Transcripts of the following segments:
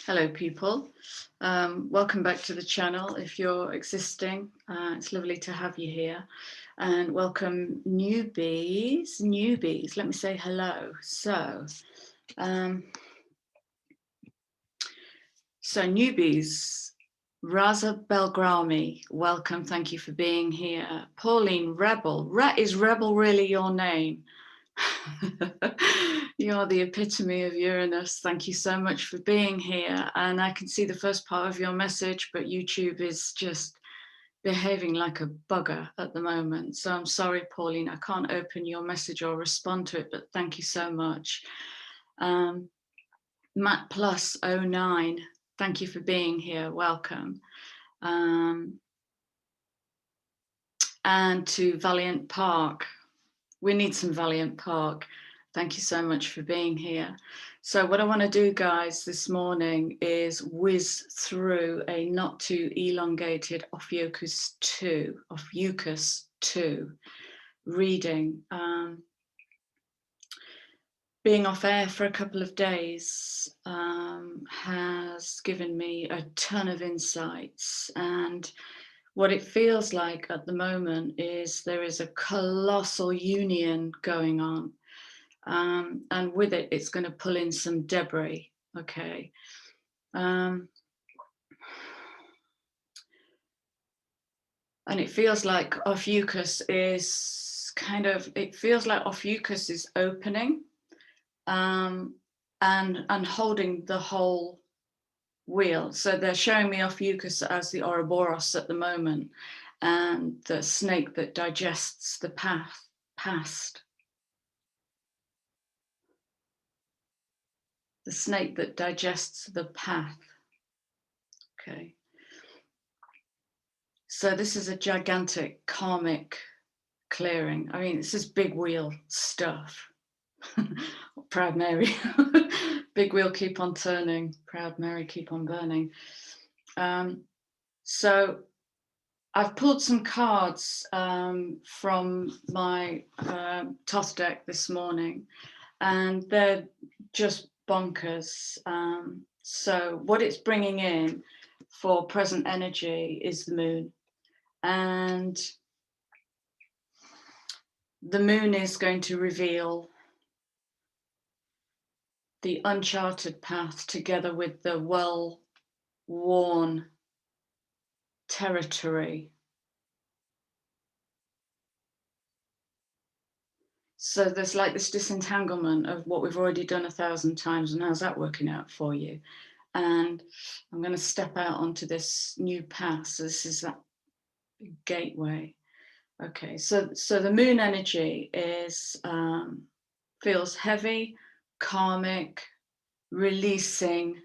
Hello people, welcome back to the channel. If you're existing, it's lovely to have you here, and welcome newbies. Let me say hello. So newbies, Raza Belgrami, welcome, thank you for being here. Pauline Rebel, is Rebel really your name? You're the epitome of Uranus. Thank you so much for being here. And I can see the first part of your message, but YouTube is just behaving like a bugger at the moment. So I'm sorry, Pauline, I can't open your message or respond to it, but thank you so much. Matt Plus 09, thank you for being here. Welcome. And to Valiant Park. We need some Valiant Park. Thank you so much for being here. So what I want to do, guys, this morning is whiz through a not too elongated Ophiuchus 2 reading. Being off air for a couple of days has given me a ton of insights, and what it feels like at the moment is there is a colossal union going on. And with it, it's going to pull in some debris, okay? And it feels like Ophiuchus is Ophiuchus is opening and holding the whole wheel. So they're showing me Ophiuchus as the Ouroboros at the moment, and the snake that digests the past. The snake that digests the path. Okay. So this is a gigantic karmic clearing. I mean, this is big wheel stuff. Proud Mary. Big wheel keep on turning. Proud Mary keep on burning. So I've pulled some cards from my Toth deck this morning, and they're just bonkers. So what it's bringing in for present energy is the moon, and the moon is going to reveal the uncharted path together with the well-worn territory. So there's like this disentanglement of what we've already done 1,000 times, and how's that working out for you? And I'm going to step out onto this new path. So this is that gateway. Okay, so the moon energy is feels heavy, karmic, releasing,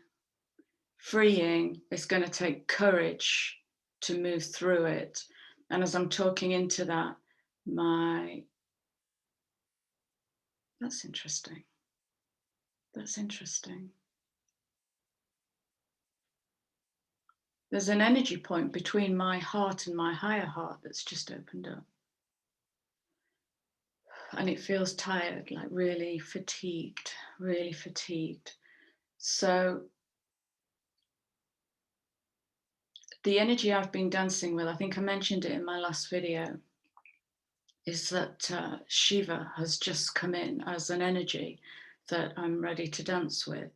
freeing. It's going to take courage to move through it. And as I'm talking into that, that's interesting. That's interesting. There's an energy point between my heart and my higher heart that's just opened up. And it feels tired, like really fatigued, really fatigued. So the energy I've been dancing with, I think I mentioned it in my last video, is that Shiva has just come in as an energy that I'm ready to dance with.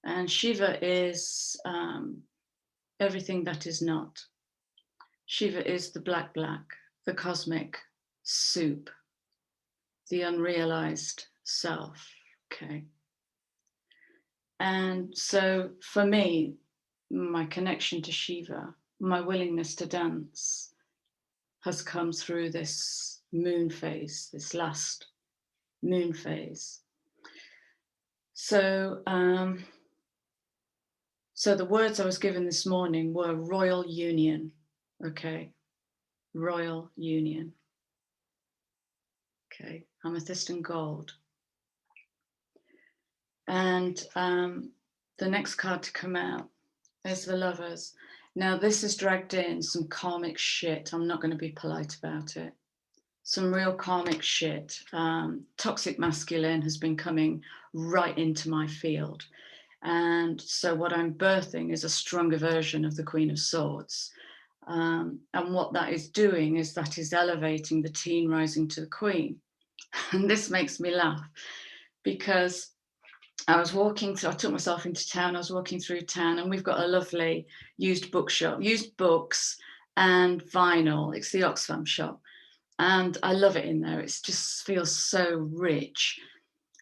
And Shiva is everything that is not. Shiva is the black, the cosmic soup, the unrealized self, okay? And so for me, my connection to Shiva, my willingness to dance has come through this moon phase, this last moon phase. So, so the words I was given this morning were royal union, okay? Royal union. Okay, amethyst and gold. And the next card to come out is the Lovers. Now this has dragged in some karmic shit. I'm not going to be polite about it. Some real karmic shit. Toxic masculine has been coming right into my field. And so what I'm birthing is a stronger version of the Queen of Swords. And what that is doing is that is elevating the teen rising to the Queen. And this makes me laugh because I was walking through, I took myself into town, I was walking through town, and we've got a lovely used bookshop, used books and vinyl. It's the Oxfam shop. And I love it in there. It just feels so rich.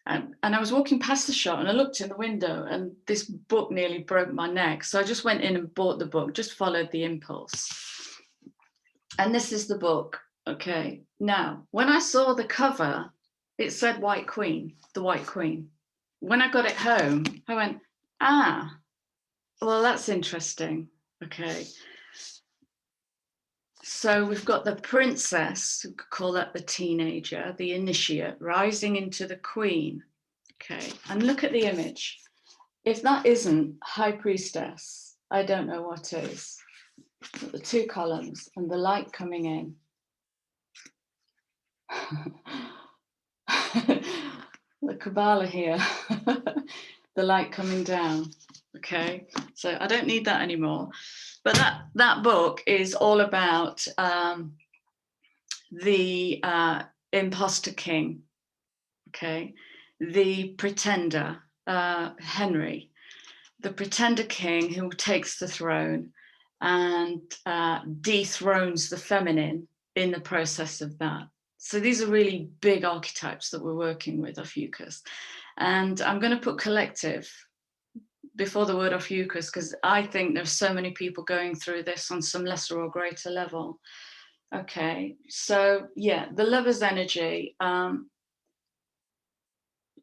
And I was walking past the shop and I looked in the window and this book nearly broke my neck. So I just went in and bought the book, just followed the impulse. And this is the book. Okay. Now, when I saw the cover, it said White Queen, the White Queen. When I got it home, I went, well, that's interesting. Okay. So we've got the princess, we could call that the teenager, the initiate, rising into the queen. Okay, and look at the image. If that isn't high priestess, I don't know what is. The two columns and the light coming in. The Kabbalah here, the light coming down. Okay, so I don't need that anymore. But that book is all about the imposter king, okay, the pretender, Henry, the pretender king who takes the throne and dethrones the feminine in the process of that. So these are really big archetypes that we're working with, Ophiuchus. And I'm going to put collective before the word Ophiuchus, because I think there's so many people going through this on some lesser or greater level. Okay, so yeah, the lover's energy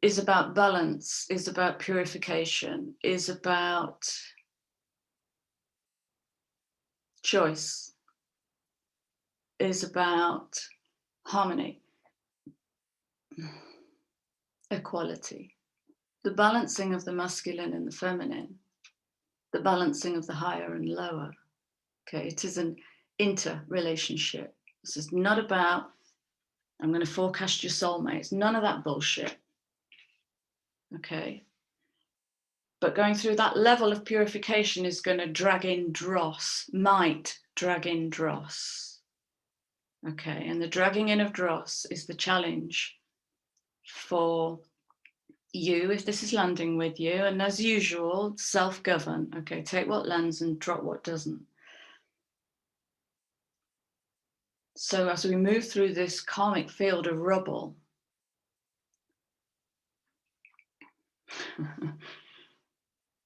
is about balance, is about purification, is about choice, is about harmony, equality, the balancing of the masculine and the feminine, the balancing of the higher and lower. Okay, it is an interrelationship. This is not about, I'm going to forecast your soulmates, none of that bullshit. Okay. But going through that level of purification is going to drag in dross, might drag in dross. Okay, and the dragging in of dross is the challenge for you, if this is landing with you, and as usual, self-govern. Okay, take what lands and drop what doesn't. So as we move through this karmic field of rubble,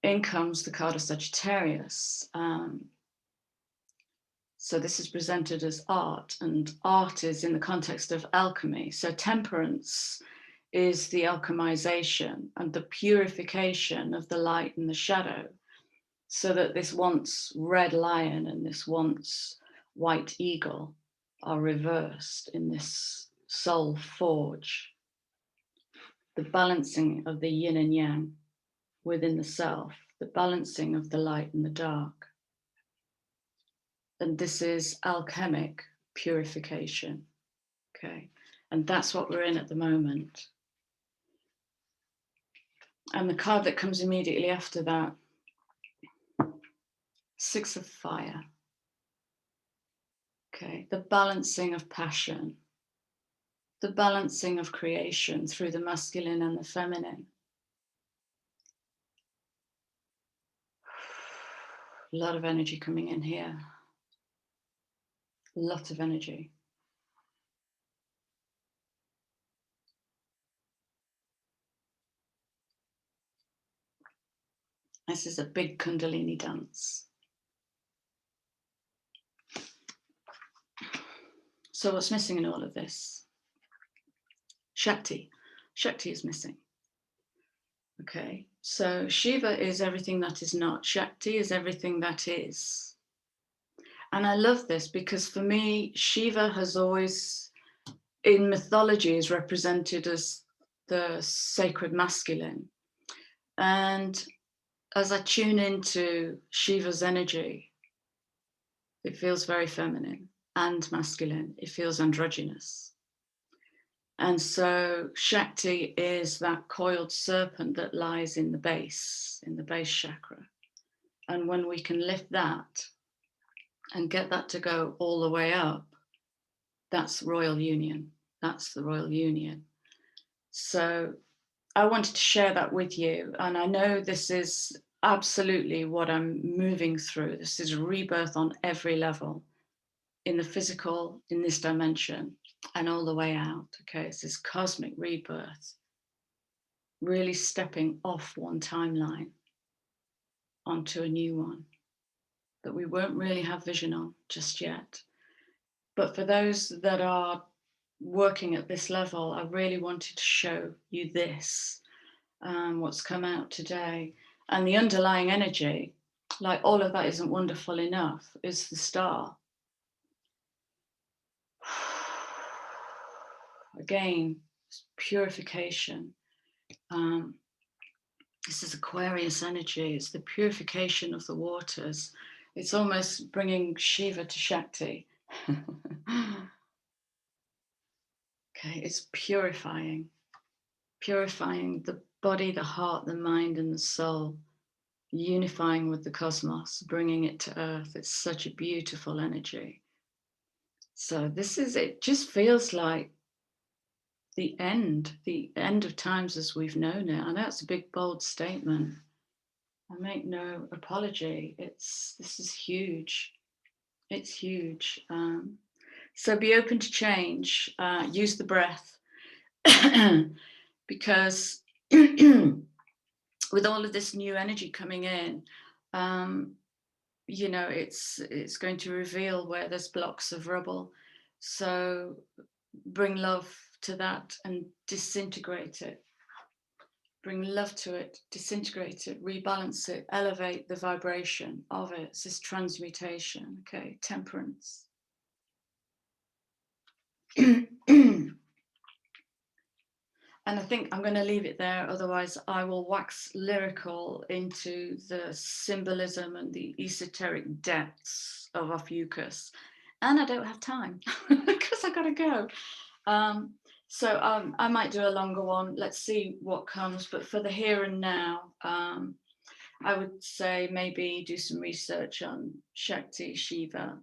in comes the card of Sagittarius. So this is presented as art, and art is in the context of alchemy. So temperance is the alchemization and the purification of the light and the shadow, so that this once red lion and this once white eagle are reversed in this soul forge. The balancing of the yin and yang within the self, the balancing of the light and the dark. And this is alchemic purification, okay? And that's what we're in at the moment. And the card that comes immediately after that, Six of Fire. Okay, the balancing of passion, the balancing of creation through the masculine and the feminine. A lot of energy coming in here. A lot of energy. This is a big Kundalini dance. So what's missing in all of this? Shakti. Shakti is missing. Okay, so Shiva is everything that is not. Shakti is everything that is. And I love this because for me, Shiva has always, in mythology, is represented as the sacred masculine. And as I tune into Shiva's energy, it feels very feminine and masculine. It feels androgynous. And so Shakti is that coiled serpent that lies in the base chakra. And when we can lift that and get that to go all the way up, that's royal union. That's the royal union. So I wanted to share that with you. And I know this is absolutely what I'm moving through. This is rebirth on every level, in the physical, in this dimension, and all the way out. Okay, it's this cosmic rebirth, really stepping off one timeline onto a new one that we won't really have vision on just yet. But for those that are working at this level, I really wanted to show you this, what's come out today. And the underlying energy, like all of that isn't wonderful enough, is the star. Again, purification. This is Aquarius energy. It's the purification of the waters. It's almost bringing Shiva to Shakti. Okay, it's purifying the body, the heart, the mind, and the soul, unifying with the cosmos, bringing it to earth. It's such a beautiful energy. So this is, it just feels like the end of times as we've known it. I know it's a big, bold statement. I make no apology. This is huge. It's huge. So be open to change. Use the breath. Because with all of this new energy coming in, you know, it's going to reveal where there's blocks of rubble. So bring love to that and disintegrate it. Bring love to it, disintegrate it, rebalance it, elevate the vibration of it. It's this transmutation, okay, temperance. And I think I'm going to leave it there, otherwise I will wax lyrical into the symbolism and the esoteric depths of Ophiuchus. And I don't have time because I got to go. So I might do a longer one. Let's see what comes. But for the here and now, I would say maybe do some research on Shakti, Shiva.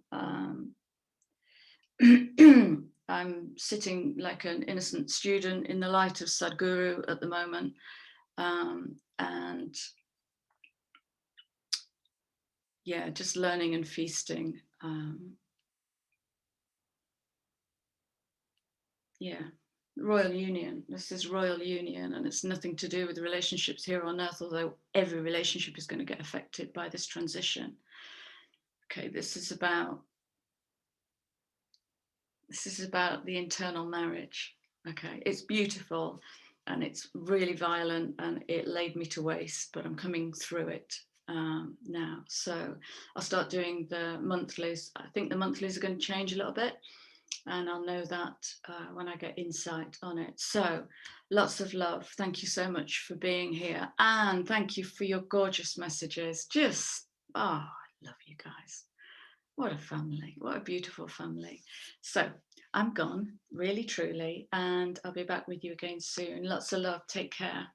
I'm sitting like an innocent student in the light of Sadhguru at the moment. And yeah, just learning and feasting. Yeah, royal union. This is royal union, and it's nothing to do with the relationships here on earth, although every relationship is going to get affected by this transition. Okay, this is about the internal marriage. Okay, it's beautiful and it's really violent and it laid me to waste, but I'm coming through it now. So I'll start doing the monthlies. I think the monthlies are going to change a little bit, and I'll know that when I get insight on it. So lots of love. Thank you so much for being here, and thank you for your gorgeous messages. Just, I love you guys. What a family. What a beautiful family. So I'm gone, really, truly, and I'll be back with you again soon. Lots of love. Take care.